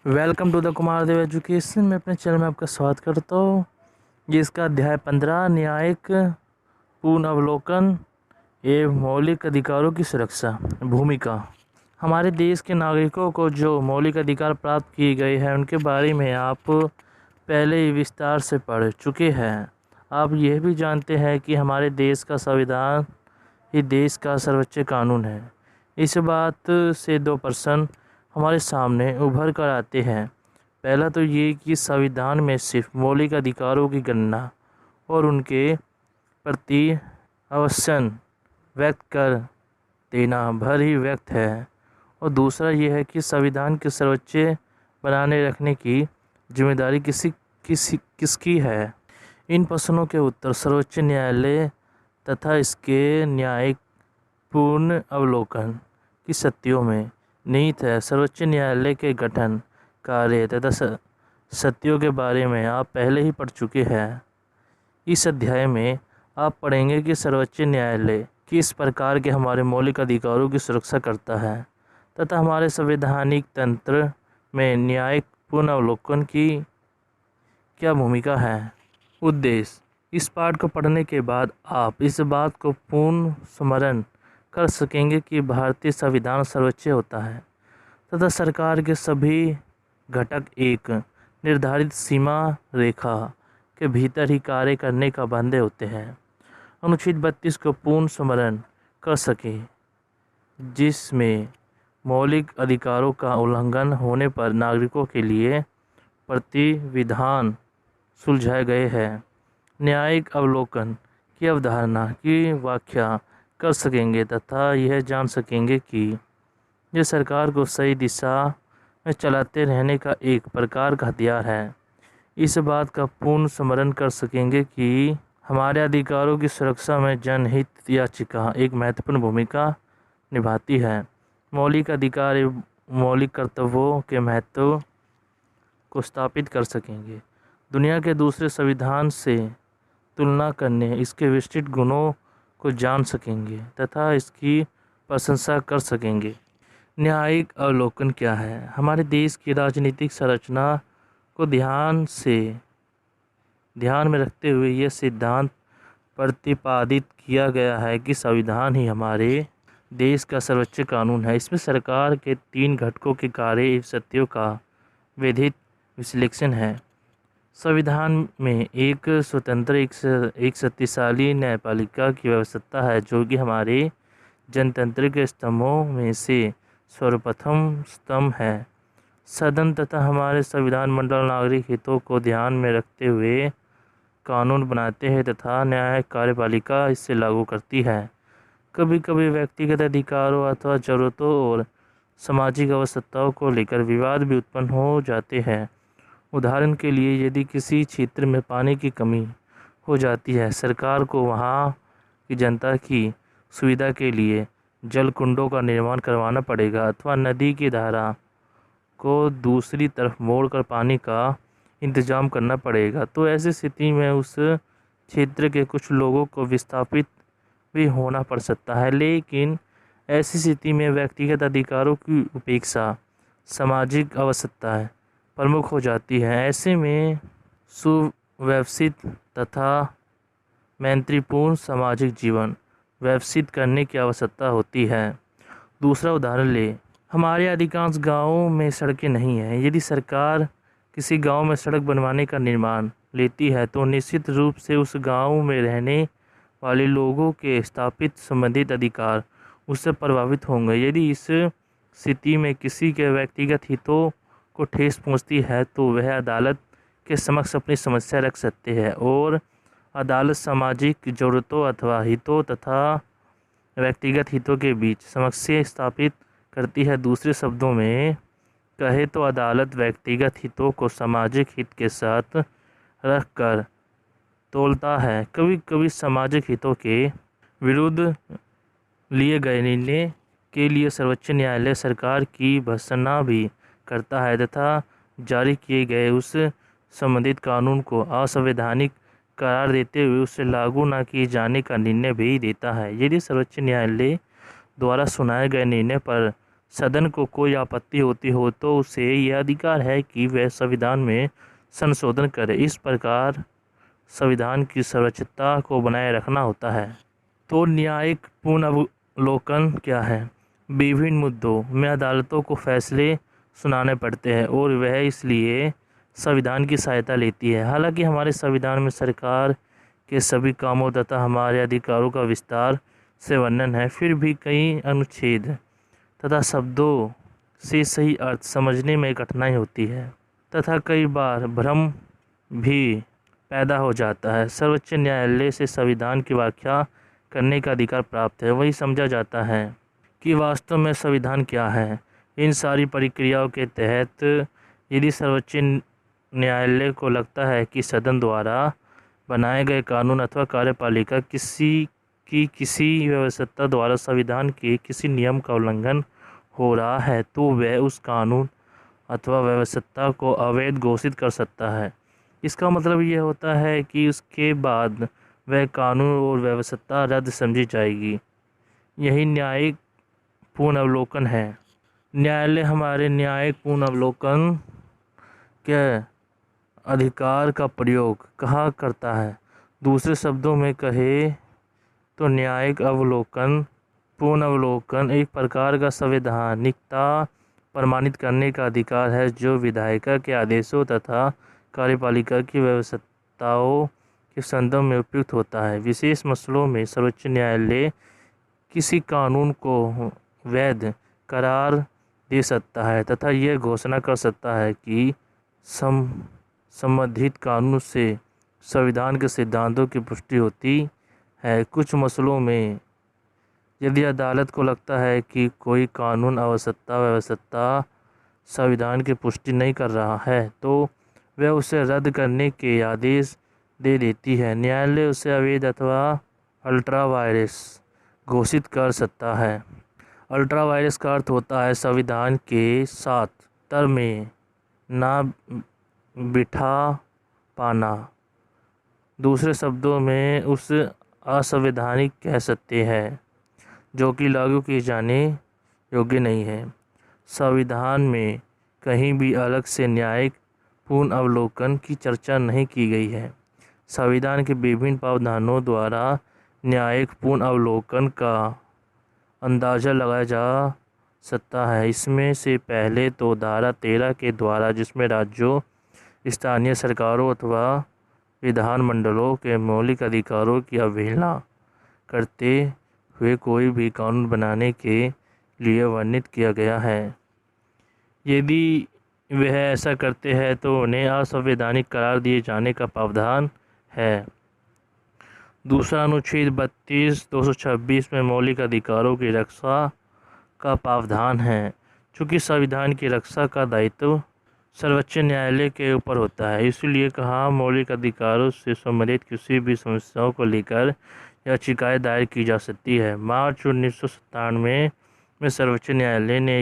Welcome to the Kumar Dev education. मैं अपने channel में आपका स्वागत करता हूँ। ये इसका अध्याय 15 न्यायिक पूर्ण अवलोकन एवं मौलिक अधिकारों की सुरक्षा। भूमिका। हमारे देश के नागरिकों को जो मौलिक अधिकार प्राप्त किए गए हैं उनके बारे में आप पहले ही विस्तार से पढ़ चुके हैं। आप यह भी जानते हैं कि हमारे देश का संविधान ही देश का सर्वोच्च कानून है। इस बात से दो प्रश्न हमारे सामने उभर कर आते हैं। पहला तो ये कि संविधान में सिर्फ मौलिक अधिकारों की गणना और उनके प्रति आवश्यक व्यक्त कर देना भर ही व्यक्त है, और दूसरा यह है कि संविधान के सर्वोच्च बनाने रखने की जिम्मेदारी किसकी है। इन प्रश्नों के उत्तर सर्वोच्च न्यायालय तथा इसके न्यायिक पूर्ण अवलोकन की सत्यों में निहित है। सर्वोच्च न्यायालय के गठन, कार्य तथा सत्यों के बारे में आप पहले ही पढ़ चुके हैं। इस अध्याय में आप पढ़ेंगे कि सर्वोच्च न्यायालय किस प्रकार के हमारे मौलिक अधिकारों की सुरक्षा करता है तथा हमारे संवैधानिक तंत्र में न्यायिक पूर्ण अवलोकन की क्या भूमिका है। उद्देश्य। इस पाठ को पढ़ने के बाद आप इस बात को पूर्ण स्मरण कर सकेंगे कि भारतीय संविधान सर्वोच्च होता है तथा सरकार के सभी घटक एक निर्धारित सीमा रेखा के भीतर ही कार्य करने का बाध्य होते हैं। अनुच्छेद 32 को पूर्ण स्मरण कर सके, जिसमें मौलिक अधिकारों का उल्लंघन होने पर नागरिकों के लिए प्रतिविधान सुलझाए गए हैं। न्यायिक अवलोकन की अवधारणा की व्याख्या कर सकेंगे तथा यह जान सकेंगे कि यह सरकार को सही दिशा में चलाते रहने का एक प्रकार का हथियार है। इस बात का पूर्ण स्मरण कर सकेंगे कि हमारे अधिकारों की सुरक्षा में जनहित याचिका एक महत्वपूर्ण भूमिका निभाती है। मौलिक अधिकार एवं मौलिक कर्तव्यों के महत्व को स्थापित कर सकेंगे। दुनिया के दूसरे संविधान से तुलना करने इसके विशिष्ट गुणों को जान सकेंगे तथा इसकी प्रशंसा कर सकेंगे। न्यायिक अवलोकन क्या है। हमारे देश की राजनीतिक संरचना को ध्यान में रखते हुए यह सिद्धांत प्रतिपादित किया गया है कि संविधान ही हमारे देश का सर्वोच्च कानून है। इसमें सरकार के 3 घटकों के कार्य एवं सत्यों का विधित विश्लेषण है। संविधान में एक स्वतंत्र एक शक्तिशाली न्यायपालिका की व्यवस्था है, जो कि हमारे जनतंत्र के स्तंभों में से सर्वप्रथम स्तंभ है। सदन तथा हमारे संविधान मंडल नागरिक हितों को ध्यान में रखते हुए कानून बनाते हैं तथा न्याय कार्यपालिका इससे लागू करती है। कभी कभी व्यक्तिगत अधिकारों अथवा जरूरतों और सामाजिक आवश्यकताओं को लेकर विवाद भी उत्पन्न हो जाते हैं। उदाहरण के लिए, यदि किसी क्षेत्र में पानी की कमी हो जाती है, सरकार को वहां की जनता की सुविधा के लिए जल कुंडों का निर्माण करवाना पड़ेगा अथवा नदी की धारा को दूसरी तरफ मोड़कर पानी का इंतजाम करना पड़ेगा। तो ऐसी स्थिति में उस क्षेत्र के कुछ लोगों को विस्थापित भी होना पड़ सकता है। लेकिन ऐसी स्थिति में व्यक्तिगत अधिकारों की उपेक्षा सामाजिक आवश्यकताएं प्रमुख हो जाती है। ऐसे में सुव्यवस्थित तथा मैत्रीपूर्ण सामाजिक जीवन व्यवस्थित करने की आवश्यकता होती है। दूसरा उदाहरण ले, हमारे अधिकांश गांवों में सड़कें नहीं हैं। यदि सरकार किसी गांव में सड़क बनवाने का निर्माण लेती है तो निश्चित रूप से उस गांव में रहने वाले लोगों के स्थापित संबंधित अधिकार उससे प्रभावित होंगे। यदि इस स्थिति में किसी के व्यक्तिगत हितों को ठेस पहुंचती है तो वह अदालत के समक्ष अपनी समस्या रख सकते हैं और अदालत सामाजिक जरूरतों अथवा हितों तथा व्यक्तिगत हितों के बीच समस्या स्थापित करती है। दूसरे शब्दों में कहे तो अदालत व्यक्तिगत हितों को सामाजिक हित के साथ रखकर तोलता है। कभी कभी सामाजिक हितों के विरुद्ध लिए गए निर्णय के लिए सर्वोच्च न्यायालय सरकार की भर्त्सना भी करता है तथा जारी किए गए उस संबंधित कानून को असंवैधानिक करार देते हुए उसे लागू न किए जाने का निर्णय भी देता है। यदि सर्वोच्च न्यायालय द्वारा सुनाए गए निर्णय पर सदन को कोई आपत्ति होती हो तो उसे यह अधिकार है कि वह संविधान में संशोधन करे। इस प्रकार संविधान की सर्वोच्चता को बनाए रखना होता है। तो न्यायिक पुनर्वलोकन क्या है? विभिन्न मुद्दों में अदालतों को फैसले सुनाने पड़ते हैं और वह इसलिए संविधान की सहायता लेती है। हालांकि हमारे संविधान में सरकार के सभी कामों तथा हमारे अधिकारों का विस्तार से वर्णन है, फिर भी कई अनुच्छेद तथा शब्दों से सही अर्थ समझने में कठिनाई होती है तथा कई बार भ्रम भी पैदा हो जाता है। सर्वोच्च न्यायालय से संविधान की व्याख्या करने का अधिकार प्राप्त है। वही समझा जाता है कि वास्तव में संविधान क्या है। इन सारी प्रक्रियाओं के तहत यदि सर्वोच्च न्यायालय को लगता है कि सदन द्वारा बनाए गए कानून अथवा कार्यपालिका किसी व्यवस्था द्वारा संविधान के किसी नियम का उल्लंघन हो रहा है, तो वह उस कानून अथवा व्यवस्था को अवैध घोषित कर सकता है। इसका मतलब यह होता है कि उसके बाद वह कानून और व्यवस्था रद्द समझी जाएगी। यही न्यायिक पुनर्वलोकन है। न्यायालय हमारे न्यायिक पुनर्वलोकन के अधिकार का प्रयोग कहाँ करता है? दूसरे शब्दों में कहे तो न्यायिक अवलोकन पुनर्वलोकन एक प्रकार का संवैधानिकता प्रमाणित करने का अधिकार है जो विधायिका के आदेशों तथा कार्यपालिका की व्यवस्थाओं के संदर्भ में उपयुक्त होता है। विशेष मसलों में सर्वोच्च न्यायालय किसी कानून को वैध करार दे सकता है तथा यह घोषणा कर सकता है कि संबंधित कानून से संविधान के सिद्धांतों की पुष्टि होती है। कुछ मसलों में यदि अदालत को लगता है कि कोई कानून व्यवस्था संविधान की पुष्टि नहीं कर रहा है, तो वह उसे रद्द करने के आदेश दे देती है। न्यायालय उसे अवैध अथवा अल्ट्रा वायरस घोषित कर सकता है। अल्ट्रा वायरस का अर्थ होता है संविधान के साथ तर में ना बिठा पाना। दूसरे शब्दों में उस असंवैधानिक कह सकते हैं जो कि लागू किए जाने योग्य नहीं है। संविधान में कहीं भी अलग से न्यायिक पुनर्वलोकन की चर्चा नहीं की गई है। संविधान के विभिन्न प्रावधानों द्वारा न्यायिक पुनर्वलोकन का अंदाजा लगाया जा सकता है। इसमें से पहले तो धारा 13 के द्वारा, जिसमें राज्यों, स्थानीय सरकारों अथवा विधानमंडलों के मौलिक अधिकारों की अवहेलना करते हुए कोई भी कानून बनाने के लिए वर्णित किया गया है। यदि वह ऐसा करते हैं तो उन्हें असंवैधानिक करार दिए जाने का प्रावधान है। दूसरा अनुच्छेद 32(226) में मौलिक अधिकारों की रक्षा का प्रावधान है। चूँकि संविधान की रक्षा का दायित्व सर्वोच्च न्यायालय के ऊपर होता है, इसलिए कहा मौलिक अधिकारों से संबंधित किसी भी समस्याओं को लेकर यह शिकायत दायर की जा सकती है। मार्च 1997 में सर्वोच्च न्यायालय ने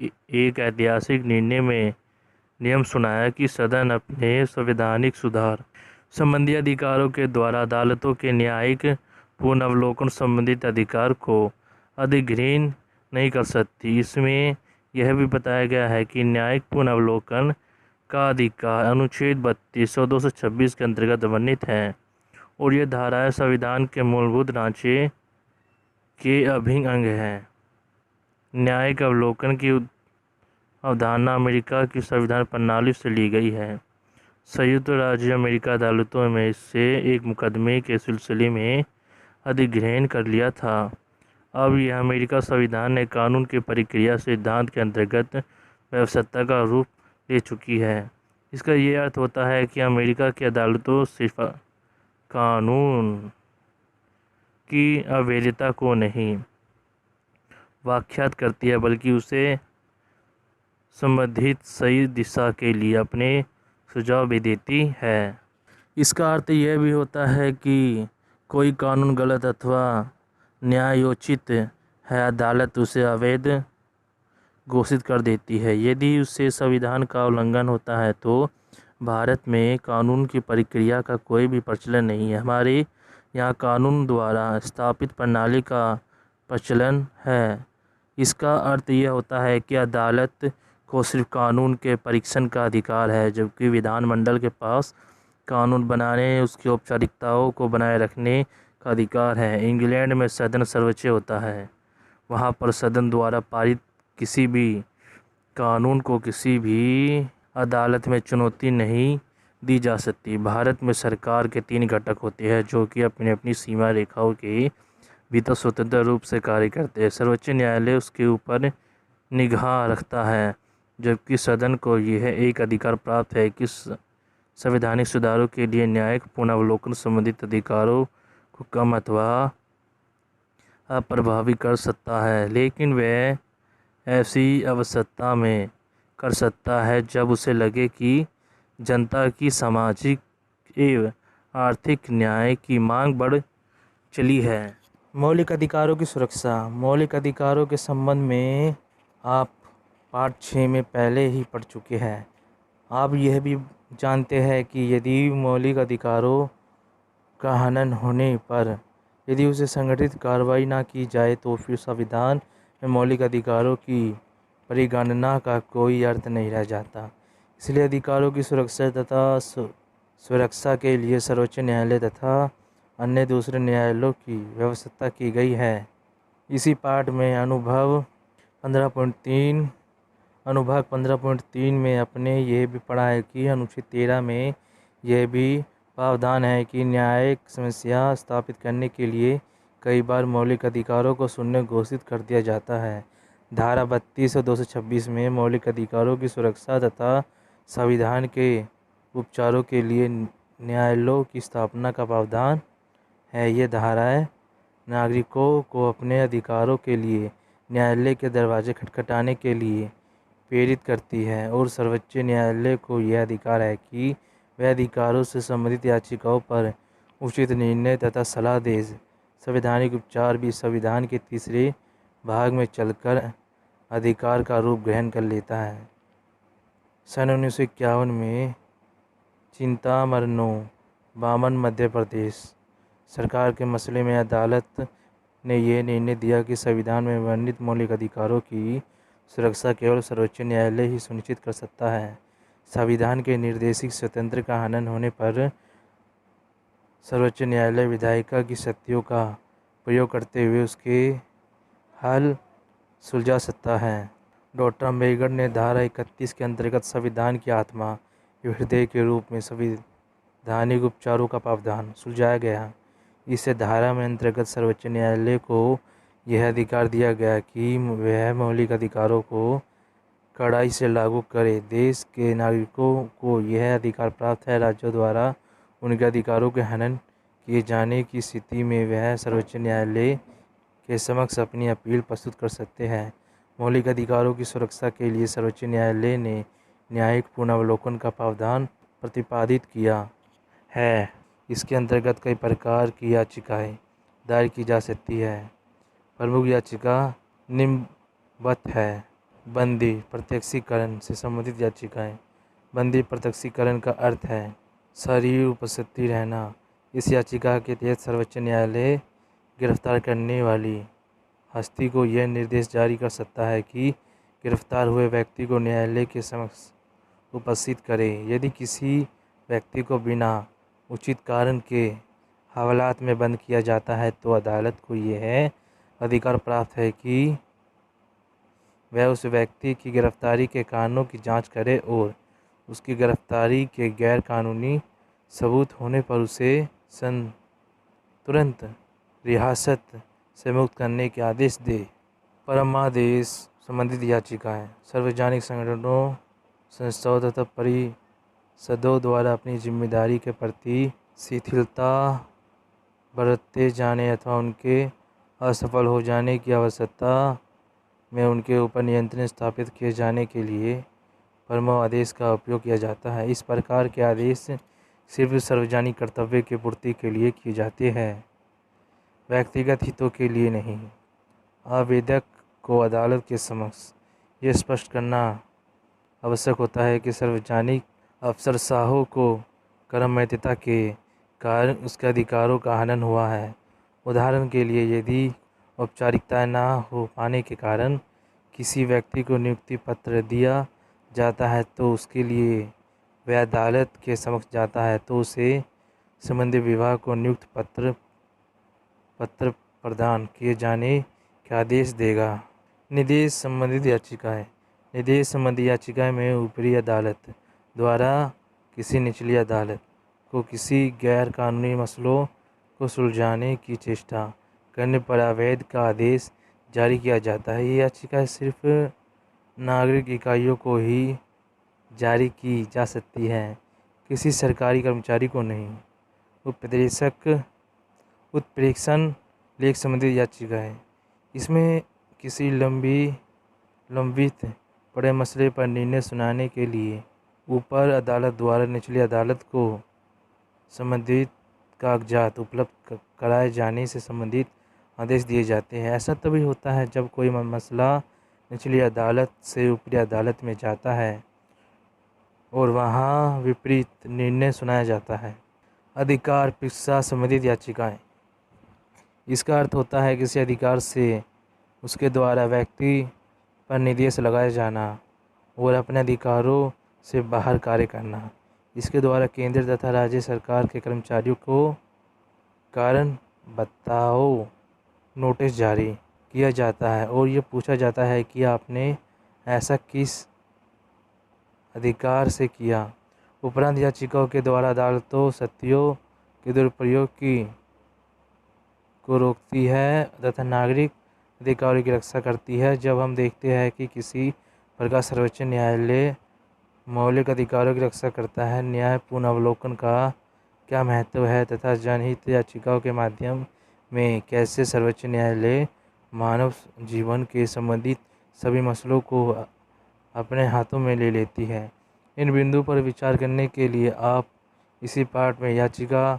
एक ऐतिहासिक निर्णय में नियम सुनाया कि सदन अपने संवैधानिक सुधार संबंधी अधिकारों के द्वारा अदालतों के न्यायिक पुनर्वलोकन संबंधित अधिकार को अधिग्रहण नहीं कर सकती। इसमें यह भी बताया गया है कि न्यायिक पुनर्वलोकन का अधिकार अनुच्छेद 32 और 226 के अंतर्गत वर्णित है और ये धाराएं संविधान के मूलभूत ढांचे के अभिन्न अंग हैं। न्यायिक अवलोकन की अवधारणा अमेरिका की संविधान प्रणाली से ली गई है। संयुक्त राज्य अमेरिका अदालतों में से एक मुकदमे के सिलसिले में अधिग्रहण कर लिया था। अब यह अमेरिका संविधान ने कानून की प्रक्रिया सिद्धांत के अंतर्गत व्यवस्था का रूप ले चुकी है। इसका ये अर्थ होता है कि अमेरिका की अदालतों सिर्फ कानून की अवैधता को नहीं व्याख्यात करती है, बल्कि उसे संबंधित सही दिशा के लिए अपने सुझाव भी देती है। इसका अर्थ यह भी होता है कि कोई कानून गलत अथवा न्यायोचित है, अदालत उसे अवैध घोषित कर देती है। यदि उससे संविधान का उल्लंघन होता है तो भारत में कानून की प्रक्रिया का कोई भी प्रचलन नहीं है। हमारे यहाँ कानून द्वारा स्थापित प्रणाली का प्रचलन है। इसका अर्थ यह होता है कि अदालत को सिर्फ कानून के परीक्षण का अधिकार है, जबकि विधानमंडल के पास कानून बनाने, उसकी औपचारिकताओं को बनाए रखने का अधिकार है। इंग्लैंड में सदन सर्वोच्च होता है। वहाँ पर सदन द्वारा पारित किसी भी कानून को किसी भी अदालत में चुनौती नहीं दी जा सकती। भारत में सरकार के 3 घटक होते हैं जो कि अपनी अपनी सीमा रेखाओं के भीतर स्वतंत्र रूप से कार्य करते हैं। सर्वोच्च न्यायालय उसके ऊपर निगाह रखता है, जबकि सदन को यह एक अधिकार प्राप्त है कि संवैधानिक सुधारों के लिए न्यायिक पुनरावलोकन संबंधित अधिकारों को कम अथवा अप्रभावी कर सकता है, लेकिन वह ऐसी अवस्था में कर सकता है जब उसे लगे कि जनता की सामाजिक एवं आर्थिक न्याय की मांग बढ़ चली है। मौलिक अधिकारों की सुरक्षा। मौलिक अधिकारों के संबंध में आप पाठ 6 में पहले ही पढ़ चुके हैं। आप यह भी जानते हैं कि यदि मौलिक अधिकारों का हनन होने पर यदि उसे संगठित कार्रवाई ना की जाए तो फिर संविधान में मौलिक अधिकारों की परिगणना का कोई अर्थ नहीं रह जाता। इसलिए अधिकारों की सुरक्षा तथा सुरक्षा के लिए सर्वोच्च न्यायालय तथा अन्य दूसरे न्यायालयों की व्यवस्था की गई है। इसी पाठ में अनुभाग 15.3 में अपने यह भी पढ़ा है कि अनुच्छेद 13 में यह भी प्रावधान है कि न्यायिक समस्या स्थापित करने के लिए कई बार मौलिक अधिकारों को शून्य घोषित कर दिया जाता है। धारा 32 और 226 में मौलिक अधिकारों की सुरक्षा तथा संविधान के उपचारों के लिए न्यायालयों की स्थापना का प्रावधान है। ये धाराएं नागरिकों को अपने अधिकारों के लिए न्यायालय के दरवाजे खटखटाने के लिए प्रेरित करती है और सर्वोच्च न्यायालय को यह अधिकार है कि वह अधिकारों से संबंधित याचिकाओं पर उचित निर्णय तथा सलाह दे। संवैधानिक उपचार भी संविधान के तीसरे भाग में चलकर अधिकार का रूप ग्रहण कर लेता है। सन 1951 में चिंतामणि बामन मध्य प्रदेश सरकार के मसले में अदालत ने यह निर्णय दिया कि संविधान में वर्णित मौलिक अधिकारों की सुरक्षा केवल सर्वोच्च न्यायालय ही सुनिश्चित कर सकता है। संविधान के निर्देशिक स्वतंत्र का हनन होने पर सर्वोच्च न्यायालय विधायिका की शक्तियों का प्रयोग करते हुए उसके हल सुलझा सकता है। डॉक्टर अम्बेडकर ने धारा 31 के अंतर्गत संविधान की आत्मा एवं हृदय के रूप में संवैधानिक उपचारों का प्रावधान सुलझाया गया। इस धारा में अंतर्गत सर्वोच्च न्यायालय को यह अधिकार दिया गया कि वह मौलिक अधिकारों को कड़ाई से लागू करे। देश के नागरिकों को यह अधिकार प्राप्त है राज्यों द्वारा उनके अधिकारों के हनन किए जाने की स्थिति में वह सर्वोच्च न्यायालय के समक्ष अपनी अपील प्रस्तुत कर सकते हैं। मौलिक अधिकारों की सुरक्षा के लिए सर्वोच्च न्यायालय ने न्यायिक पुनरावलोकन का प्रावधान प्रतिपादित किया है। इसके अंतर्गत कई प्रकार की याचिकाएं दायर की जा सकती है। प्रमुख याचिका निम्नवत है। बंदी प्रत्यक्षीकरण से संबंधित याचिकाएं। बंदी प्रत्यक्षीकरण का अर्थ है शरीर उपस्थिति रहना। इस याचिका के तहत सर्वोच्च न्यायालय गिरफ्तार करने वाली हस्ती को यह निर्देश जारी कर सकता है कि गिरफ्तार हुए व्यक्ति को न्यायालय के समक्ष उपस्थित करे। यदि किसी व्यक्ति को बिना उचित कारण के हवालात में बंद किया जाता है तो अदालत को यह अधिकार प्राप्त है कि वह उस व्यक्ति की गिरफ्तारी के कारणों की जांच करे और उसकी गिरफ्तारी के गैर कानूनी सबूत होने पर उसे तुरंत रियासत से मुक्त करने के आदेश दे। परमादेश संबंधित याचिकाएं। सार्वजनिक संगठनों, संस्थाओं तथा परिषदों द्वारा अपनी जिम्मेदारी के प्रति शिथिलता बरतते जाने अथवा उनके असफल हो जाने की अवस्था में उनके ऊपर नियंत्रण स्थापित किए जाने के लिए परमो आदेश का उपयोग किया जाता है। इस प्रकार के आदेश सिर्फ सार्वजनिक कर्तव्य की पूर्ति के लिए किए जाते हैं, व्यक्तिगत हितों के लिए नहीं। आवेदक को अदालत के समक्ष ये स्पष्ट करना आवश्यक होता है कि सार्वजनिक अफसरशाहों को कर्मठता के कारण उसके अधिकारों का हनन हुआ है। उदाहरण के लिए यदि औपचारिकताएं न हो पाने के कारण किसी व्यक्ति को नियुक्ति पत्र दिया जाता है तो उसके लिए वह अदालत के समक्ष जाता है तो उसे संबंधित विभाग को नियुक्ति पत्र प्रदान किए जाने का आदेश देगा। निर्देश संबंधित याचिकाएं। निर्देश संबंधी याचिकाएं में ऊपरी अदालत द्वारा किसी निचली अदालत को किसी गैर कानूनी मसलों को सुलझाने की चेष्टा करने पर अवैध का आदेश जारी किया जाता है। ये याचिकाएं सिर्फ नागरिक इकाइयों को ही जारी की जा सकती है, किसी सरकारी कर्मचारी को नहीं। उत्प्रेक्षण लेख संबंधित याचिकाएं। इसमें किसी लंबित पड़े मसले पर निर्णय सुनाने के लिए ऊपर अदालत द्वारा निचली अदालत को संबंधित कागजात उपलब्ध कराए जाने से संबंधित आदेश दिए जाते हैं। ऐसा तभी होता है जब कोई मसला निचली अदालत से ऊपरी अदालत में जाता है और वहां विपरीत निर्णय सुनाया जाता है। अधिकार परीक्षा संबंधित याचिकाएं। इसका अर्थ होता है किसी अधिकार से उसके द्वारा व्यक्ति पर निर्देश लगाया जाना और अपने अधिकारों से बाहर कार्य करना। इसके द्वारा केंद्र तथा राज्य सरकार के कर्मचारियों को कारण बताओ नोटिस जारी किया जाता है और ये पूछा जाता है कि आपने ऐसा किस अधिकार से किया। उपरांत याचिकाओं के द्वारा अदालतों सत्यों के दुरुपयोग को रोकती है तथा नागरिक अधिकारों की रक्षा करती है। जब हम देखते हैं कि किसी प्रकार सर्वोच्च न्यायालय मौलिक अधिकारों की रक्षा करता है, न्यायपूर्ण अवलोकन का क्या महत्व है तथा जनहित याचिकाओं के माध्यम में कैसे सर्वोच्च न्यायालय मानव जीवन के संबंधित सभी मसलों को अपने हाथों में ले लेती है। इन बिंदु पर विचार करने के लिए आप इसी पाठ में याचिका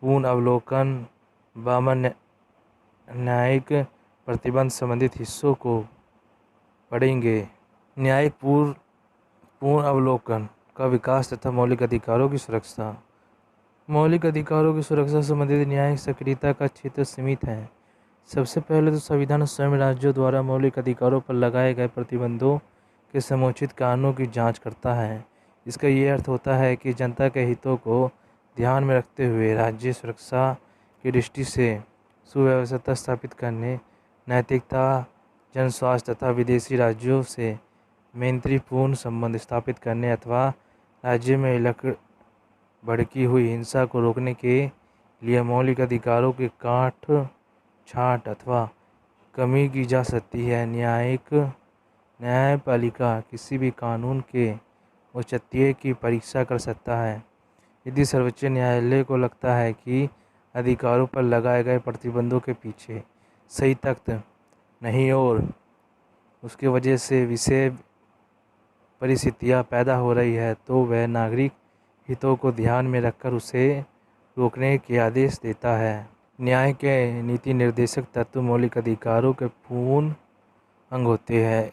पूर्ण अवलोकन वामन न्यायिक प्रतिबंध संबंधित हिस्सों को पढ़ेंगे। न्यायिक पूर्ण अवलोकन का विकास तथा मौलिक अधिकारों की सुरक्षा। मौलिक अधिकारों की सुरक्षा संबंधित न्यायिक सक्रियता का क्षेत्र सीमित है। सबसे पहले तो संविधान स्वयं राज्यों द्वारा मौलिक अधिकारों पर लगाए गए प्रतिबंधों के समुचित कारणों की जांच करता है। इसका ये अर्थ होता है कि जनता के हितों को ध्यान में रखते हुए राज्य सुरक्षा की दृष्टि से सुव्यवस्था स्थापित करने, नैतिकता, जन स्वास्थ्य तथा विदेशी राज्यों से मैत्रीपूर्ण संबंध स्थापित करने अथवा राज्य में भड़की हुई हिंसा को रोकने के लिए मौलिक अधिकारों की काट छांट अथवा कमी की जा सकती है। न्यायपालिका किसी भी कानून के औचित्य की परीक्षा कर सकता है। यदि सर्वोच्च न्यायालय को लगता है कि अधिकारों पर लगाए गए प्रतिबंधों के पीछे सही तथ्य नहीं और उसके वजह से विषय परिस्थितियाँ पैदा हो रही है तो वह नागरिक हितों को ध्यान में रखकर उसे रोकने के आदेश देता है। न्याय के नीति निर्देशक तत्व मौलिक अधिकारों के पूर्ण अंग होते हैं।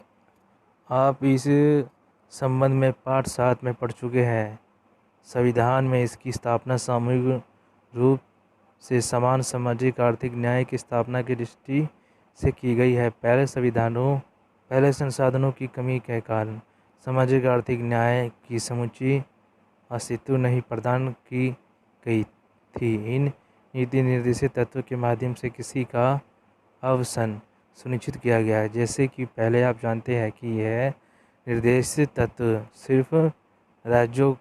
आप इस संबंध में पाठ 7 में पढ़ चुके हैं। संविधान में इसकी स्थापना सामूहिक रूप से समान सामाजिक आर्थिक न्याय की स्थापना की दृष्टि से की गई है। पहले संसाधनों की कमी के कारण सामाजिक आर्थिक न्याय की समुची अस्तित्व नहीं प्रदान की गई थी। इन नीति निर्देशित तत्व के माध्यम से किसी का अवसान सुनिश्चित किया गया है। जैसे कि पहले आप जानते हैं कि यह निर्देशित तत्व सिर्फ राज्यों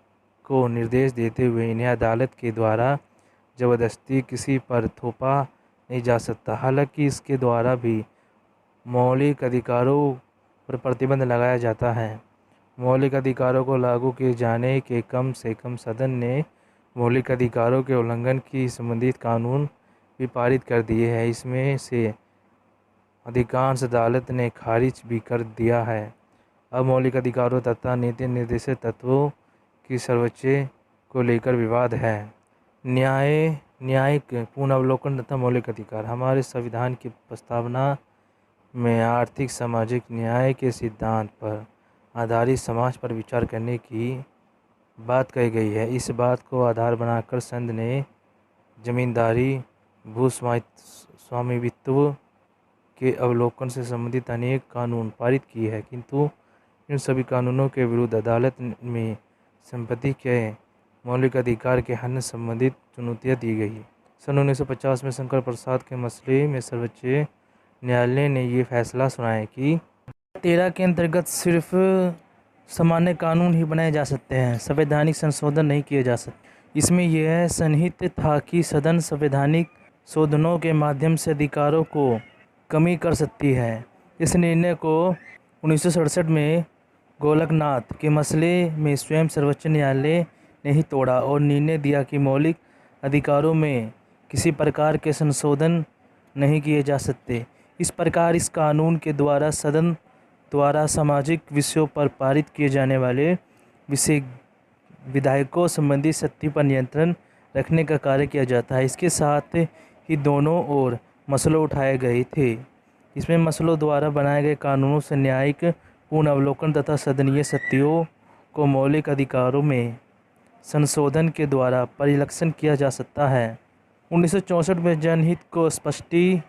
को निर्देश देते हुए इन्हें अदालत के द्वारा ज़बरदस्ती किसी पर थोपा नहीं जा सकता। हालांकि इसके द्वारा भी मौलिक अधिकारों पर प्रतिबंध लगाया जाता है। मौलिक अधिकारों को लागू किए जाने के कम से कम सदन ने मौलिक अधिकारों के उल्लंघन की संबंधित कानून भी पारित कर दिए हैं। इसमें से अधिकांश अदालत ने खारिज भी कर दिया है। अब मौलिक अधिकारों तथा नीति निर्देशित तत्वों की सर्वोच्च को लेकर विवाद है। न्यायिक पूर्ण अवलोकन तथा मौलिक अधिकार। हमारे संविधान की प्रस्तावना में आर्थिक सामाजिक न्याय के सिद्धांत पर आधारित समाज पर विचार करने की बात कही गई है। इस बात को आधार बनाकर संघ ने जमींदारी, भूस्वामित्व के अवलोकन से संबंधित अनेक कानून पारित किए हैं, किंतु इन सभी कानूनों के विरुद्ध अदालत में संपत्ति के मौलिक अधिकार के हनन संबंधित चुनौतियाँ दी गई। सन 1950 में शंकर प्रसाद के मसले में सर्वोच्च न्यायालय ने ये फैसला सुनाया कि 13 के अंतर्गत सिर्फ सामान्य कानून ही बनाए जा सकते हैं, संवैधानिक संशोधन नहीं किए जा सकते। इसमें यह सन्निहित था कि सदन संवैधानिक शोधनों के माध्यम से अधिकारों को कमी कर सकती है। इस निर्णय को 1967 में गोलकनाथ के मसले में स्वयं सर्वोच्च न्यायालय ने ही तोड़ा और निर्णय दिया कि मौलिक अधिकारों में किसी प्रकार के संशोधन नहीं किए जा सकते। इस प्रकार इस कानून के द्वारा सदन द्वारा सामाजिक विषयों पर पारित किए जाने वाले विधेयकों संबंधी शक्ति पर नियंत्रण रखने का कार्य किया जाता है। इसके साथ ही दोनों ओर मसलों उठाए गए थे। इसमें मसलों द्वारा बनाए गए कानूनों से न्यायिक पूर्ण अवलोकन तथा सदनीय शक्तियों को मौलिक अधिकारों में संशोधन के द्वारा परिलक्षित किया जा सकता है। 1964 में जनहित को स्पष्टी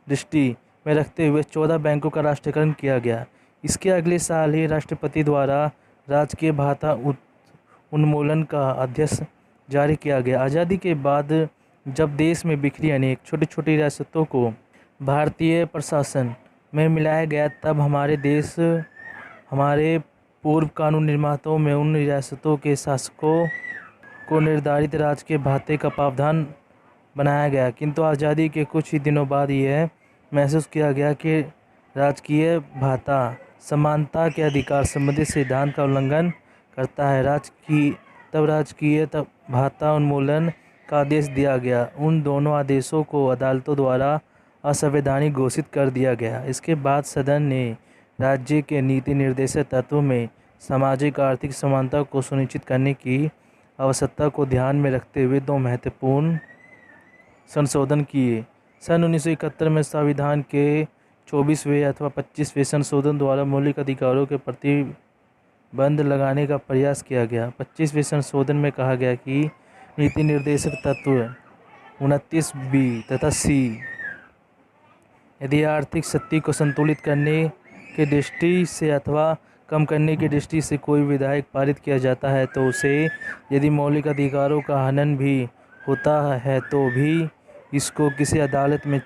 दृष्टि में रखते हुए 14 बैंकों का राष्ट्रीयकरण किया गया। इसके अगले साल ही राष्ट्रपति द्वारा राजकीय भाता उन्मूलन का अध्यादेश जारी किया गया। आज़ादी के बाद जब देश में बिखरी अनेक छोटी छोटी रियासतों को भारतीय प्रशासन में मिलाया गया, तब हमारे पूर्व कानून निर्माताओं में उन रियासतों के शासकों को निर्धारित राजकीय भाते का प्रावधान बनाया गया। किंतु आज़ादी के कुछ ही दिनों बाद यह महसूस किया गया कि राजकीय भाता समानता के अधिकार संबंधी सिद्धांत का उल्लंघन करता है। राजकीय भाता उन्मूलन का आदेश दिया गया। उन दोनों आदेशों को अदालतों द्वारा असंवैधानिक घोषित कर दिया गया। इसके बाद सदन ने राज्य के नीति निर्देशक तत्वों में सामाजिक आर्थिक समानता को सुनिश्चित करने की आवश्यकता को ध्यान में रखते हुए 2 महत्वपूर्ण संशोधन किए। सन 1971 में संविधान के 24वें अथवा 25वें संशोधन द्वारा मौलिक अधिकारों के प्रतिबंध लगाने का प्रयास किया गया। 25वें संशोधन में कहा गया कि नीति निर्देशक तत्व 29B तथा C यदि आर्थिक शक्ति को संतुलित करने की दृष्टि से अथवा कम करने की दृष्टि से कोई विधेयक पारित किया जाता है तो उसे यदि मौलिक अधिकारों का हनन भी होता है तो भी इसको किसी अदालत में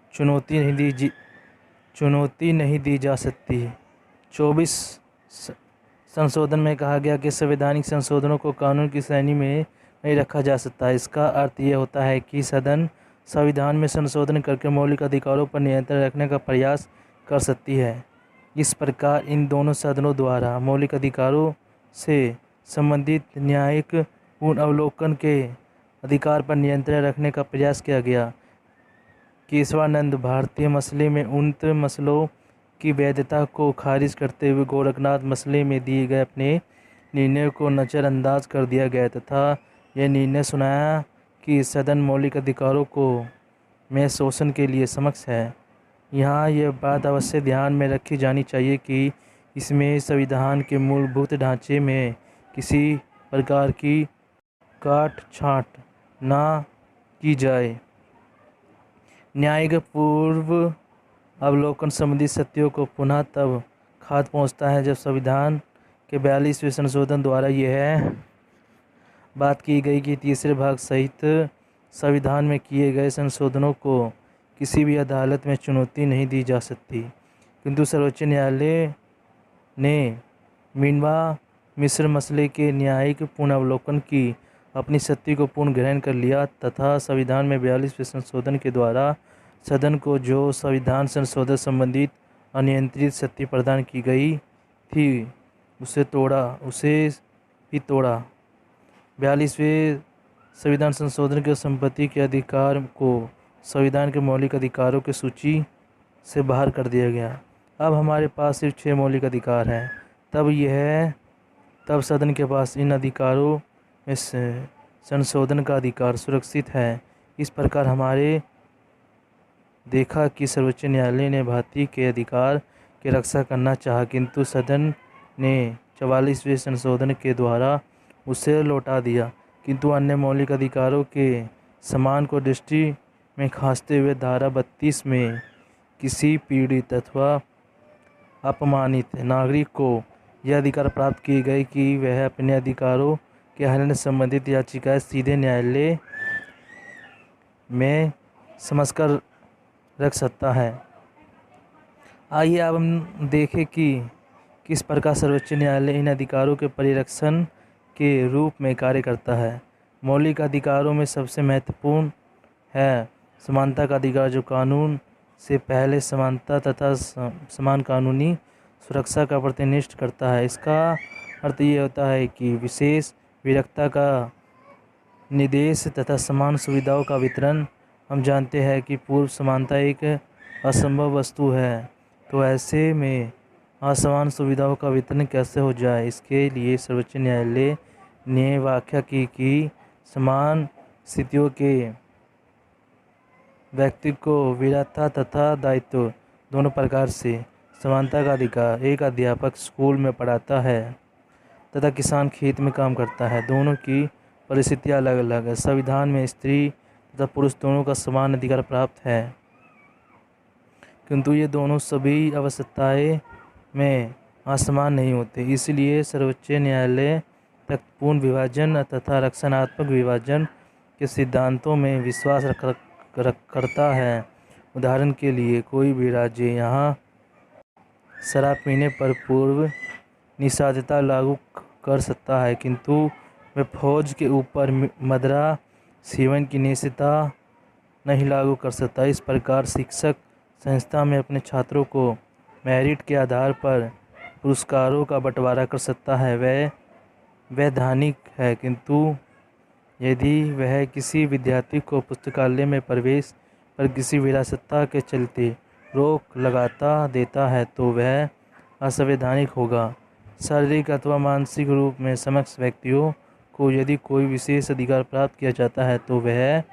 चुनौती नहीं दी जा सकती। 24 संशोधन में कहा गया कि संवैधानिक संशोधनों को कानून की श्रेणी में नहीं रखा जा सकता। इसका अर्थ यह होता है कि सदन संविधान में संशोधन करके मौलिक अधिकारों पर नियंत्रण रखने का प्रयास कर सकती है। इस प्रकार इन दोनों सदनों द्वारा मौलिक अधिकारों से संबंधित न्यायिक पूर्ण अवलोकन के अधिकार पर नियंत्रण रखने का प्रयास किया गया। केशवानंद भारतीय मसले में उन मसलों की वैधता को खारिज करते हुए गोरखनाथ मसले में दिए गए अपने निर्णय को नज़रअंदाज कर दिया गया तथा यह निर्णय सुनाया कि सदन मौलिक अधिकारों को में शोषण के लिए समक्ष है। यहाँ यह बात अवश्य ध्यान में रखी जानी चाहिए कि इसमें संविधान के मूलभूत ढांचे में किसी प्रकार की काट छांट ना की जाए। न्यायिक पूर्व अवलोकन संबंधी सत्यों को पुनः तब खाद पहुँचता है जब संविधान के 42वें संशोधन द्वारा यह बात की गई कि तीसरे भाग सहित संविधान में किए गए संशोधनों को किसी भी अदालत में चुनौती नहीं दी जा सकती। किंतु सर्वोच्च न्यायालय ने मीनवा मिश्र मसले के न्यायिक पुनर्वलोकन की अपनी शक्ति को पूर्ण ग्रहण कर लिया तथा संविधान में 42वें संशोधन के द्वारा सदन को जो संविधान संशोधन संबंधित अनियंत्रित शक्ति प्रदान की गई थी उसे ही तोड़ा। 42वें संविधान संशोधन के संपत्ति के अधिकार को संविधान के मौलिक अधिकारों की सूची से बाहर कर दिया गया। अब हमारे पास सिर्फ 6 मौलिक अधिकार हैं। तब सदन के पास इन अधिकारों में संशोधन का अधिकार सुरक्षित है। इस प्रकार हमारे देखा कि सर्वोच्च न्यायालय ने भारतीय के अधिकार की रक्षा करना चाहा, किंतु सदन ने 44वें संशोधन के द्वारा उसे लौटा दिया। किंतु अन्य मौलिक अधिकारों के सम्मान को दृष्टि में खांसते हुए धारा 32 में किसी पीड़ित अथवा अपमानित नागरिक को यह अधिकार प्राप्त किए गए कि वह अपने अधिकारों के हनन संबंधित याचिकाएं सीधे न्यायालय में समझकर रख सकता है। आइए अब हम देखें कि किस प्रकार सर्वोच्च न्यायालय इन अधिकारों के परिरक्षण के रूप में कार्य करता है। मौलिक अधिकारों में सबसे महत्वपूर्ण है समानता का अधिकार, जो कानून से पहले समानता तथा समान कानूनी सुरक्षा का प्रतिनिधित्व करता है। इसका अर्थ ये होता है कि विशेष विरक्ता का निर्देश तथा समान सुविधाओं का वितरण। हम जानते हैं कि पूर्व समानता एक असंभव वस्तु है, तो ऐसे में असमान सुविधाओं का वितरण कैसे हो जाए। इसके लिए सर्वोच्च न्यायालय ने व्याख्या की कि समान स्थितियों के व्यक्ति को वीरता तथा दायित्व दोनों प्रकार से। समानता का अधिकार, एक अध्यापक स्कूल में पढ़ाता है तथा किसान खेत में काम करता है। दोनों की परिस्थितियाँ अलग अलग है। संविधान में स्त्री तथा पुरुष दोनों का समान अधिकार प्राप्त है, किंतु ये दोनों सभी आवश्यकताएं में असमान नहीं होते। इसलिए सर्वोच्च न्यायालय तर्कपूर्ण विभाजन तथा रक्षणात्मक विभाजन के सिद्धांतों में विश्वास करता है। उदाहरण के लिए, कोई भी राज्य यहाँ शराब पीने पर पूर्व निषेधाज्ञा लागू कर सकता है, किंतु वह फौज के ऊपर मदिरा सेवन की निषेधाज्ञा नहीं लागू कर सकता। इस प्रकार शिक्षक संस्था में अपने छात्रों को मेरिट के आधार पर पुरस्कारों का बंटवारा कर सकता है। वह वैधानिक है, किंतु यदि वह किसी विद्यार्थी को पुस्तकालय में प्रवेश पर किसी विरासतता के चलते रोक लगाता देता है तो वह असंवैधानिक होगा। शारीरिक अथवा मानसिक रूप में समक्ष व्यक्तियों को यदि कोई विशेष अधिकार प्राप्त किया जाता है तो वह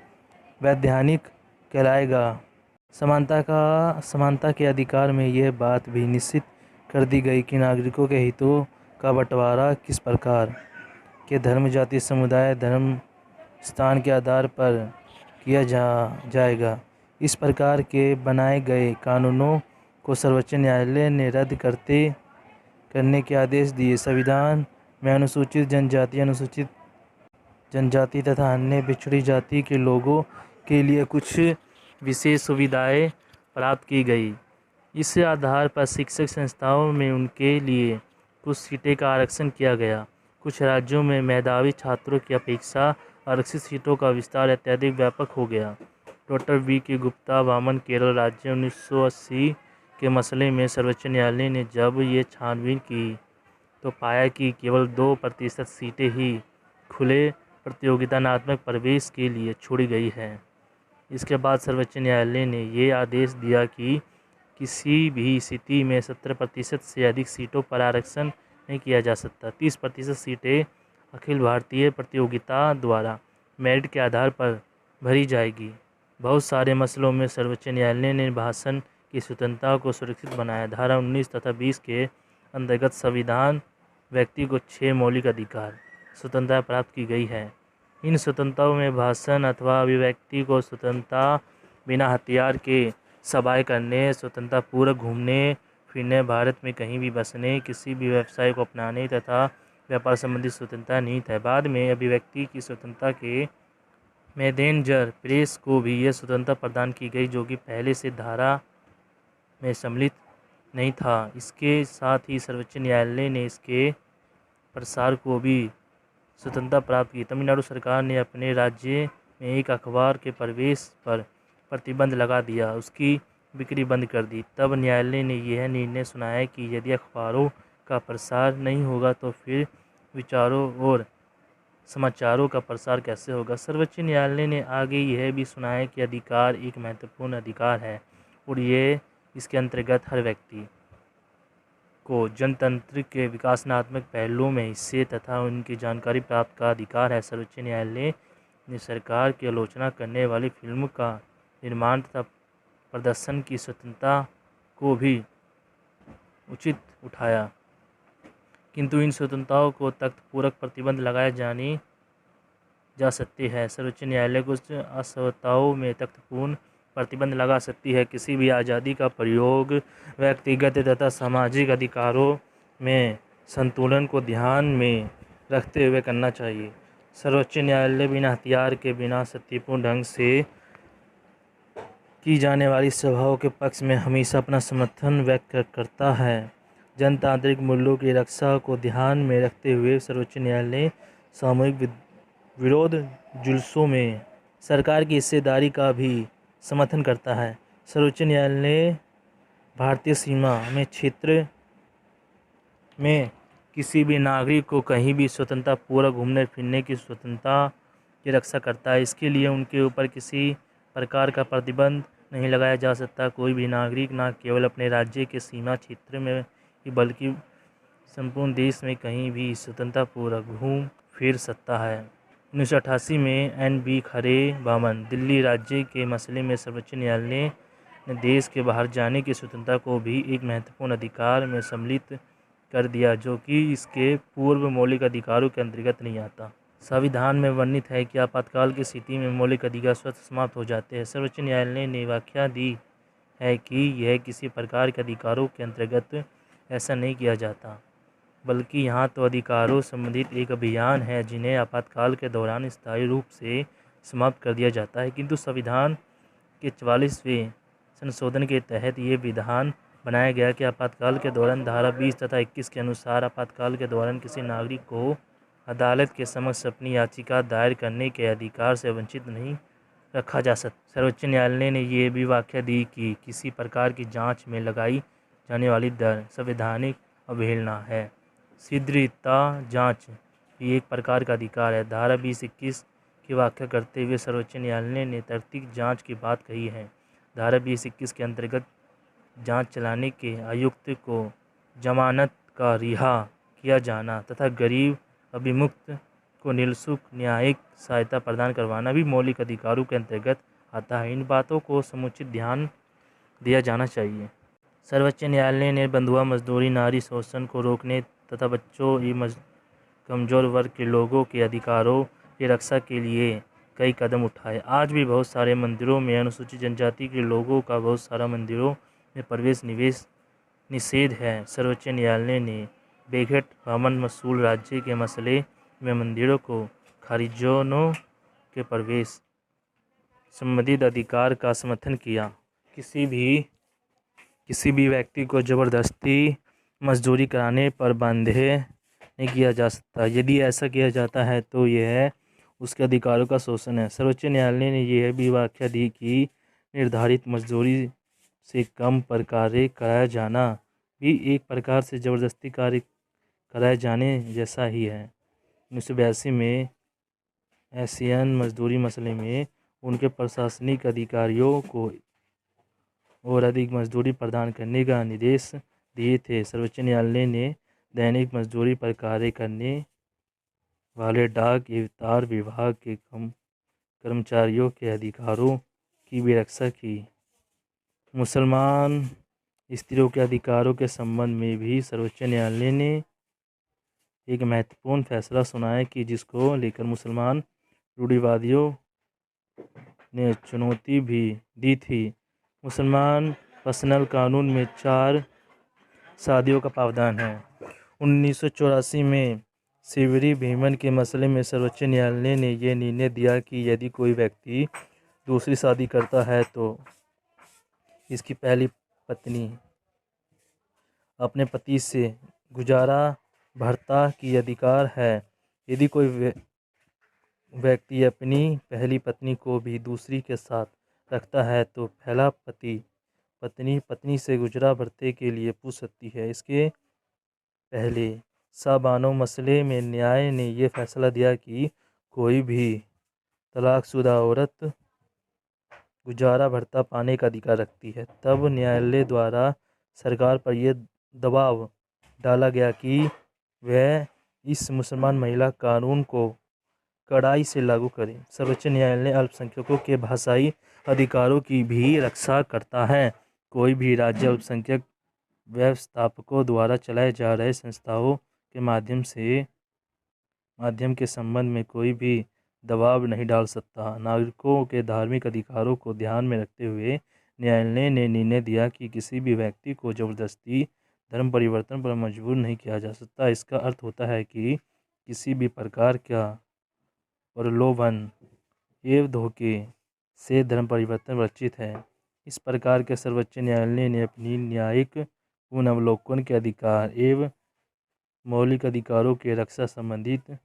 वैधानिक कहलाएगा। समानता के अधिकार में यह बात भी निश्चित कर दी गई कि नागरिकों के हितों का बंटवारा किस प्रकार के धर्म, जाति, समुदाय, धर्म, स्थान के आधार पर किया जाएगा। इस प्रकार के बनाए गए कानूनों को सर्वोच्च न्यायालय ने रद्द करने के आदेश दिए। संविधान में अनुसूचित जनजाति तथा अन्य पिछड़ी जाति के लोगों के लिए कुछ विशेष सुविधाएं प्राप्त की गई। इस आधार पर शिक्षक संस्थाओं में उनके लिए कुछ सीटें का आरक्षण किया गया। कुछ राज्यों में मेधावी छात्रों की अपेक्षा आरक्षित सीटों का विस्तार अत्यधिक व्यापक हो गया। Doctor V K. गुप्ता, वामन, केरल राज्य 1980 के मसले में सर्वोच्च न्यायालय ने जब ये छानबीन की तो पाया कि केवल 2% सीटें ही खुले प्रतियोगितात्मक प्रवेश के लिए छोड़ी गई हैं। इसके बाद सर्वोच्च न्यायालय ने ये आदेश दिया कि किसी भी स्थिति में 70% से अधिक सीटों पर आरक्षण नहीं किया जा सकता। 30% सीटें अखिल भारतीय प्रतियोगिता द्वारा मेरिट के आधार पर भरी जाएगी। बहुत सारे मसलों में सर्वोच्च न्यायालय ने भाषण की स्वतंत्रता को सुरक्षित बनाया। धारा 19 तथा 20 के अंतर्गत संविधान व्यक्ति को 6 मौलिक अधिकार स्वतंत्रता प्राप्त की गई है। इन स्वतंत्रताओं में भाषण अथवा अभिव्यक्ति को स्वतंत्रता, बिना हथियार के सभाएं करने, स्वतंत्रता पूर्वक घूमने फिरने, भारत में कहीं भी बसने, किसी भी व्यवसाय को अपनाने तथा व्यापार संबंधी स्वतंत्रता निहित है। बाद में अभिव्यक्ति की स्वतंत्रता के मद्देनजर प्रेस को भी यह स्वतंत्रता प्रदान की गई, जो कि पहले से धारा में सम्मिलित नहीं था। इसके साथ ही सर्वोच्च न्यायालय ने इसके प्रसार को भी स्वतंत्रता प्राप्त की। तमिलनाडु सरकार ने अपने राज्य में एक अखबार के प्रवेश पर प्रतिबंध लगा दिया, उसकी बिक्री बंद कर दी। तब न्यायालय ने यह निर्णय सुनाया कि यदि अखबारों का प्रसार नहीं होगा तो फिर विचारों और समाचारों का प्रसार कैसे होगा। सर्वोच्च न्यायालय ने आगे यह भी सुनाया कि अधिकार एक महत्वपूर्ण अधिकार है और ये इसके अंतर्गत हर व्यक्ति को जनतंत्र के विकासात्मक पहलुओं में हिस्से तथा उनकी जानकारी प्राप्त का अधिकार है। सर्वोच्च न्यायालय ने सरकार की आलोचना करने वाली फिल्मों का निर्माण तथा प्रदर्शन की स्वतंत्रता को भी उचित उठाया, किंतु इन स्वतंत्रताओं को तर्कपूर्वक प्रतिबंध लगाए जाने जा सकते हैं। सर्वोच्च न्यायालय को असमताओं में तर्कपूर्ण प्रतिबंध लगा सकती है। किसी भी आज़ादी का प्रयोग व्यक्तिगत तथा सामाजिक अधिकारों में संतुलन को ध्यान में रखते हुए करना चाहिए। सर्वोच्च न्यायालय बिना हथियार के, बिना शांतिपूर्ण ढंग से की जाने वाली सभाओं के पक्ष में हमेशा अपना समर्थन व्यक्त करता है। जनतांत्रिक मूल्यों की रक्षा को ध्यान में रखते हुए सर्वोच्च न्यायालय सामूहिक विरोध जुलूसों में सरकार की हिस्सेदारी का भी समर्थन करता है। सर्वोच्च न्यायालय भारतीय सीमा में क्षेत्र में किसी भी नागरिक को कहीं भी स्वतंत्रतापूर्वक घूमने फिरने की स्वतंत्रता की रक्षा करता है। इसके लिए उनके ऊपर किसी प्रकार का प्रतिबंध नहीं लगाया जा सकता। कोई भी नागरिक न केवल अपने राज्य के सीमा क्षेत्र में ही बल्कि संपूर्ण देश में कहीं भी स्वतंत्रतापूर्वक घूम फिर सकता है। 1988 में NB खरे बामन दिल्ली राज्य के मसले में सर्वोच्च न्यायालय ने देश के बाहर जाने की स्वतंत्रता को भी एक महत्वपूर्ण अधिकार में सम्मिलित कर दिया, जो कि इसके पूर्व मौलिक अधिकारों के अंतर्गत नहीं आता। संविधान में वर्णित है कि आपातकाल की स्थिति में मौलिक अधिकार स्वतः समाप्त हो जाते हैं। सर्वोच्च न्यायालय ने व्याख्या दी है कि यह किसी प्रकार के अधिकारों के अंतर्गत ऐसा नहीं किया जाता, बल्कि यहाँ तो अधिकारों संबंधित एक अभियान है जिन्हें आपातकाल के दौरान स्थायी रूप से समाप्त कर दिया जाता है। किंतु संविधान के 44वें संशोधन के तहत ये विधान बनाया गया कि आपातकाल के दौरान धारा 20 तथा 21 के अनुसार आपातकाल के दौरान किसी नागरिक को अदालत के समक्ष अपनी याचिका दायर करने के अधिकार से वंचित नहीं रखा जा सकता। सर्वोच्च न्यायालय ने यह भी व्याख्या दी कि किसी प्रकार की जांच में लगाई जाने वाली दर संवैधानिक अवहेलना है। शीघ्रता जांच भी एक प्रकार का अधिकार है। धारा 20-21 की व्याख्या करते हुए सर्वोच्च न्यायालय ने तर्कयुक्त जांच की बात कही है। धारा 20-21 के अंतर्गत जांच चलाने के आयुक्त को जमानत का रिहा किया जाना तथा गरीब अभिमुक्त को निःशुल्क न्यायिक सहायता प्रदान करवाना भी मौलिक अधिकारों के अंतर्गत आता है। इन बातों को समुचित ध्यान दिया जाना चाहिए। सर्वोच्च न्यायालय ने बंधुआ मजदूरी, नारी शोषण को रोकने तथा बच्चों एवं कमजोर वर्ग के लोगों के अधिकारों की रक्षा के लिए कई कदम उठाए। आज भी बहुत सारे मंदिरों में अनुसूचित जनजाति के लोगों का बहुत सारा मंदिरों में प्रवेश निषेध है। सर्वोच्च न्यायालय ने बेघट बामन मसूल राज्य के मसले में मंदिरों को खारिजों के प्रवेश संबंधित अधिकार का समर्थन किया। किसी भी व्यक्ति को जबरदस्ती मजदूरी कराने पर बाध्य नहीं किया जा सकता। यदि ऐसा किया जाता है तो यह उसके अधिकारों का शोषण है। सर्वोच्च न्यायालय ने यह भी व्याख्या दी कि निर्धारित मजदूरी से कम पर कार्य कराया जाना भी एक प्रकार से जबरदस्ती कार्य कराए जाने जैसा ही है। 1982 में एशियन मजदूरी मसले में उनके प्रशासनिक अधिकारियों को और अधिक मजदूरी प्रदान करने का निर्देश दिए थे। सर्वोच्च न्यायालय ने दैनिक मजदूरी पर कार्य करने वाले डाक एवं विभाग के कर्मचारियों के अधिकारों की भी रक्षा की। मुसलमान स्त्रियों के अधिकारों के संबंध में भी सर्वोच्च न्यायालय ने एक महत्वपूर्ण फैसला सुनाया कि जिसको लेकर मुसलमान रूढ़िवादियों ने चुनौती भी दी थी। मुसलमान पर्सनल कानून में 4 शादियों का प्रावधान है। 1984 में सिवरी भीमन के मसले में सर्वोच्च न्यायालय ने यह निर्णय दिया कि यदि कोई व्यक्ति दूसरी शादी करता है तो इसकी पहली पत्नी अपने पति से गुजारा भत्ता की अधिकार है। यदि कोई व्यक्ति अपनी पहली पत्नी को भी दूसरी के साथ रखता है तो पहला पत्नी से गुजारा भत्ते के लिए पूछ सकती है। इसके पहले साबानो मसले में न्याय ने यह फैसला दिया कि कोई भी तलाकशुदा औरत गुजारा भत्ता पाने का अधिकार रखती है। तब न्यायालय द्वारा सरकार पर यह दबाव डाला गया कि वह इस मुसलमान महिला कानून को कड़ाई से लागू करे। सर्वोच्च न्यायालय अल्पसंख्यकों के भाषाई अधिकारों की भी रक्षा करता है। कोई भी राज्य अल्पसंख्यक व्यवस्थापकों द्वारा चलाए जा रहे संस्थाओं के माध्यम के संबंध में कोई भी दबाव नहीं डाल सकता। नागरिकों के धार्मिक अधिकारों को ध्यान में रखते हुए न्यायालय ने निर्णय दिया कि किसी भी व्यक्ति को जबरदस्ती धर्म परिवर्तन पर मजबूर नहीं किया जा सकता। इसका अर्थ होता है कि किसी भी प्रकार का प्रलोभन एवं धोखे से धर्म परिवर्तन वर्जित है। इस प्रकार के सर्वोच्च न्यायालय ने अपनी न्यायिक पुनर्वलोकन के अधिकार एवं मौलिक अधिकारों के रक्षा संबंधित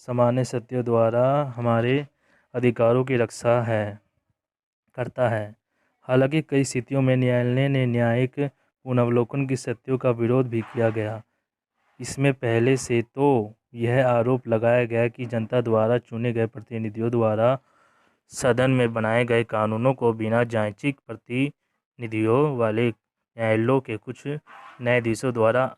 सामान्य सत्यों द्वारा हमारे अधिकारों की रक्षा करता है। हालांकि कई स्थितियों में न्यायालय ने न्यायिक पुनर्वलोकन की सत्यों का विरोध भी किया गया। इसमें पहले से तो यह आरोप लगाया गया कि जनता द्वारा चुने गए प्रतिनिधियों द्वारा सदन में बनाए गए कानूनों को बिना जांचिक प्रतिनिधियों वाले न्यायालयों के कुछ न्यायाधीशों द्वारा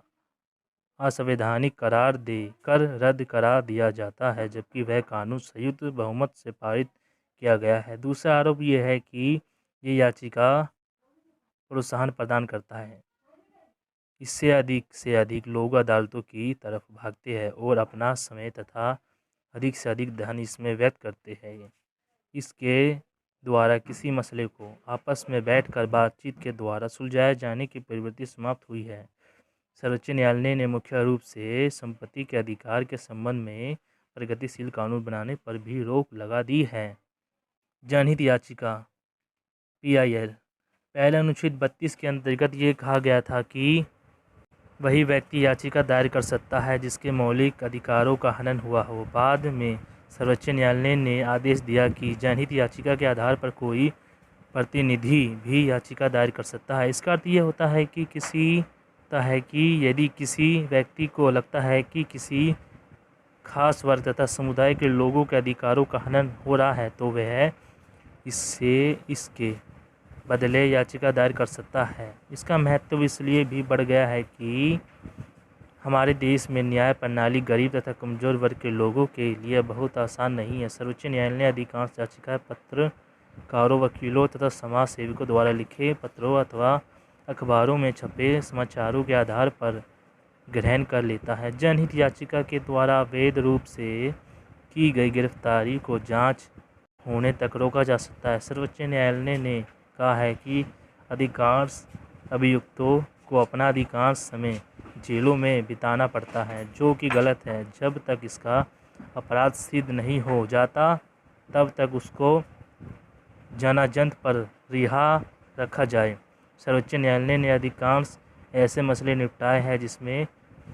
असंवैधानिक करार देकर रद्द करा दिया जाता है, जबकि वह कानून संयुक्त बहुमत से पारित किया गया है। दूसरा आरोप यह है कि ये याचिका प्रोत्साहन प्रदान करता है। इससे अधिक से अधिक लोग अदालतों की तरफ भागते हैं और अपना समय तथा अधिक से अधिक धन इसमें व्यर्थ करते हैं। इसके द्वारा किसी मसले को आपस में बैठकर बातचीत के द्वारा सुलझाए जाने की प्रवृत्ति समाप्त हुई है। सर्वोच्च न्यायालय ने मुख्य रूप से संपत्ति के अधिकार के संबंध में प्रगतिशील कानून बनाने पर भी रोक लगा दी है। जनहित याचिका PIL पहले अनुच्छेद 32 के अंतर्गत ये कहा गया था कि वही व्यक्ति याचिका दायर कर सकता है जिसके मौलिक अधिकारों का हनन हुआ हो। बाद में सर्वोच्च न्यायालय ने आदेश दिया कि जनहित याचिका के आधार पर कोई प्रतिनिधि भी याचिका दायर कर सकता है। इसका अर्थ ये होता है कि यदि किसी व्यक्ति को लगता है कि किसी खास वर्ग तथा समुदाय के लोगों के अधिकारों का हनन हो रहा है तो वह इसके बदले याचिका दायर कर सकता है। इसका महत्व इसलिए भी बढ़ गया है कि हमारे देश में न्याय प्रणाली गरीब तथा कमज़ोर वर्ग के लोगों के लिए बहुत आसान नहीं है। सर्वोच्च न्यायालय ने अधिकांश याचिकाएं पत्रकारों, वकीलों तथा समाज सेवकों द्वारा लिखे पत्रों अथवा अखबारों में छपे समाचारों के आधार पर ग्रहण कर लेता है। जनहित याचिका के द्वारा अवैध रूप से की गई गिरफ्तारी को जांच होने तक रोका जा सकता है। सर्वोच्च न्यायालय ने कहा है कि अधिकांश अभियुक्तों को अपना अधिकांश समय जेलों में बिताना पड़ता है, जो कि गलत है। जब तक इसका अपराध सिद्ध नहीं हो जाता तब तक उसको जनाजंत पर रिहा रखा जाए। सर्वोच्च न्यायालय ने अधिकांश ऐसे मसले निपटाए हैं जिसमें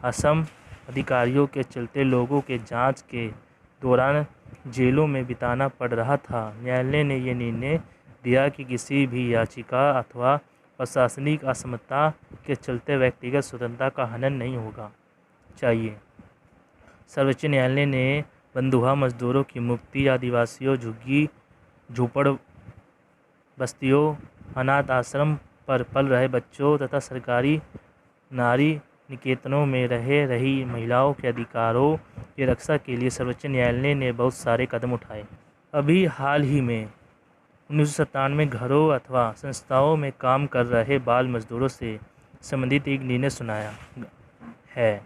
असम अधिकारियों के चलते लोगों के जांच के दौरान जेलों में बिताना पड़ रहा था। न्यायालय ने यह निर्णय दिया कि किसी भी याचिका अथवा प्रशासनिक असमता के चलते व्यक्तिगत स्वतंत्रता का हनन नहीं होगा चाहिए। सर्वोच्च न्यायालय ने बंधुआ मजदूरों की मुक्ति, आदिवासियों, झुग्गी झोपड़ बस्तियों, अनाथ आश्रम पर पल रहे बच्चों तथा सरकारी नारी निकेतनों में रह रही महिलाओं के अधिकारों की रक्षा के लिए सर्वोच्च न्यायालय ने बहुत सारे कदम उठाए। अभी हाल ही में 1997 में घरों अथवा संस्थाओं में काम कर रहे बाल मजदूरों से संबंधित एक निर्णय सुनाया है।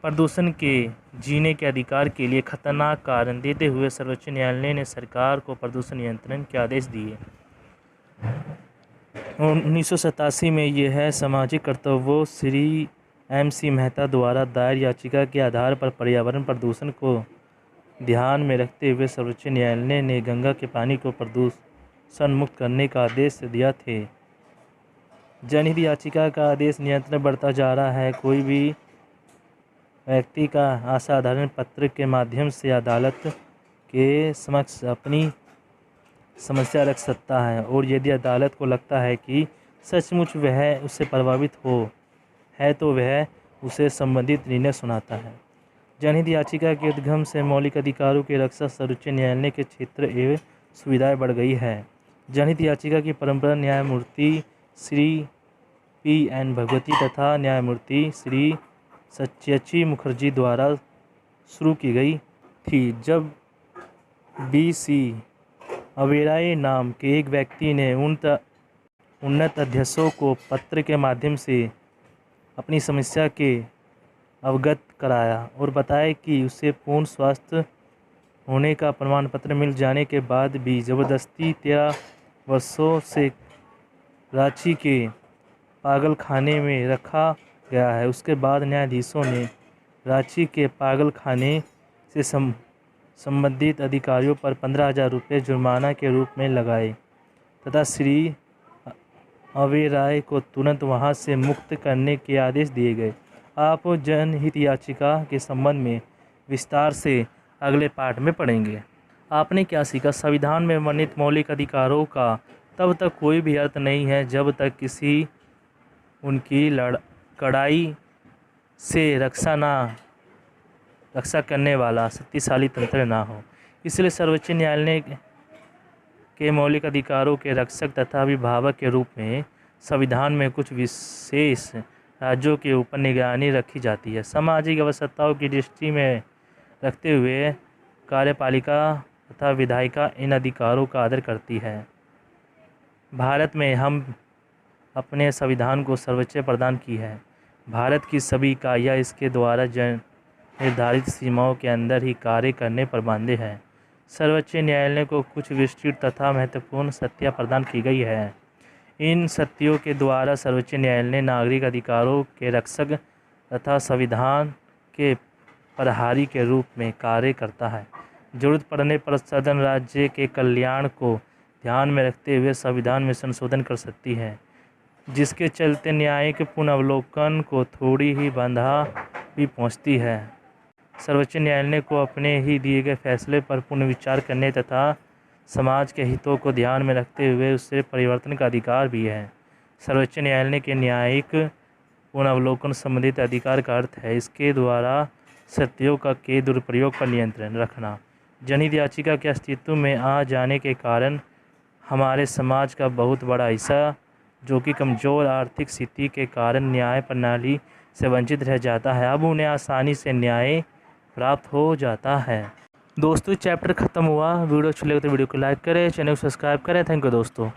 प्रदूषण के जीने के अधिकार के लिए खतरनाक कारण देते हुए सर्वोच्च न्यायालय ने सरकार को प्रदूषण नियंत्रण के आदेश दिए। 1987 में यह सामाजिक कर्तव्यों श्री MC मेहता द्वारा दायर याचिका के आधार पर पर्यावरण प्रदूषण को ध्यान में रखते हुए सर्वोच्च न्यायालय ने गंगा के पानी को प्रदूषण मुक्त करने का आदेश दिया थे। जनहित याचिका का आदेश नियंत्रण बढ़ता जा रहा है। कोई भी व्यक्ति का असाधारण पत्र के माध्यम से अदालत के समक्ष अपनी समस्या रख सकता है और यदि अदालत को लगता है कि सचमुच वह उससे प्रभावित है तो वह उसे संबंधित निर्णय सुनाता है। जनहित याचिका के उद्गम से मौलिक अधिकारों की रक्षा सर्वोच्च न्यायालय के क्षेत्र एवं सुविधाएं बढ़ गई है। जनहित याचिका की परंपरा न्यायमूर्ति श्री P.N. भगवती तथा न्यायमूर्ति श्री सत्यची मुखर्जी द्वारा शुरू की गई थी। जब B.C. अवेराय नाम के एक व्यक्ति ने उन्नत अध्यक्षों को पत्र के माध्यम से अपनी समस्या के अवगत कराया और बताया कि उसे पूर्ण स्वास्थ्य होने का प्रमाण पत्र मिल जाने के बाद भी ज़बरदस्ती 13 वर्षों से रांची के पागल खाने में रखा गया है। उसके बाद न्यायाधीशों ने रांची के पागल खाने से संबंधित अधिकारियों पर 15,000 रुपये जुर्माना के रूप में लगाए तथा श्री अवेराय को तुरंत वहां से मुक्त करने के आदेश दिए गए। आप जनहित याचिका के संबंध में विस्तार से अगले पाठ में पढ़ेंगे। आपने क्या सीखा? संविधान में वर्णित मौलिक अधिकारों का तब तक कोई भी अर्थ नहीं है जब तक किसी उनकी कड़ाई से रक्षा करने वाला शक्तिशाली तंत्र ना हो। इसलिए सर्वोच्च न्यायालय के मौलिक अधिकारों के रक्षक तथा अभिभावक के रूप में संविधान में कुछ विशेष राज्यों के ऊपर निगरानी रखी जाती है। सामाजिक आवश्यकताओं की दृष्टि में रखते हुए कार्यपालिका तथा विधायिका इन अधिकारों का आदर करती है। भारत में हम अपने संविधान को सर्वोच्च प्रदान की है। भारत की सभी इकाइयाँ इसके द्वारा निर्धारित सीमाओं के अंदर ही कार्य करने पर बांधे हैं। सर्वोच्च न्यायालय को कुछ विस्तृत तथा महत्वपूर्ण शक्तियाँ प्रदान की गई है। इन शक्तियों के द्वारा सर्वोच्च न्यायालय नागरिक अधिकारों के रक्षक तथा संविधान के प्रहरी के रूप में कार्य करता है। जरूरत पड़ने पर सदन राज्य के कल्याण को ध्यान में रखते हुए संविधान में संशोधन कर सकती है, जिसके चलते न्यायिक पुनर्वलोकन को थोड़ी ही बाधा भी पहुंचती है। सर्वोच्च न्यायालय को अपने ही दिए गए फैसले पर पुनर्विचार करने तथा समाज के हितों को ध्यान में रखते हुए उससे परिवर्तन का अधिकार भी है। सर्वोच्च न्यायालय के न्यायिक पुनर्वलोकन संबंधित अधिकार का अर्थ है इसके द्वारा शक्तियों के दुरुपयोग पर नियंत्रण रखना। जनहित याचिका के अस्तित्व में आ जाने के कारण हमारे समाज का बहुत बड़ा हिस्सा जो कि कमज़ोर आर्थिक स्थिति के कारण न्याय प्रणाली से वंचित रह जाता है, अब उन्हें आसानी से न्याय प्राप्त हो जाता है। दोस्तों चैप्टर ख़त्म हुआ। वीडियो अच्छी लगे तो वीडियो को लाइक करें, चैनल को सब्सक्राइब करें। थैंक यू दोस्तों।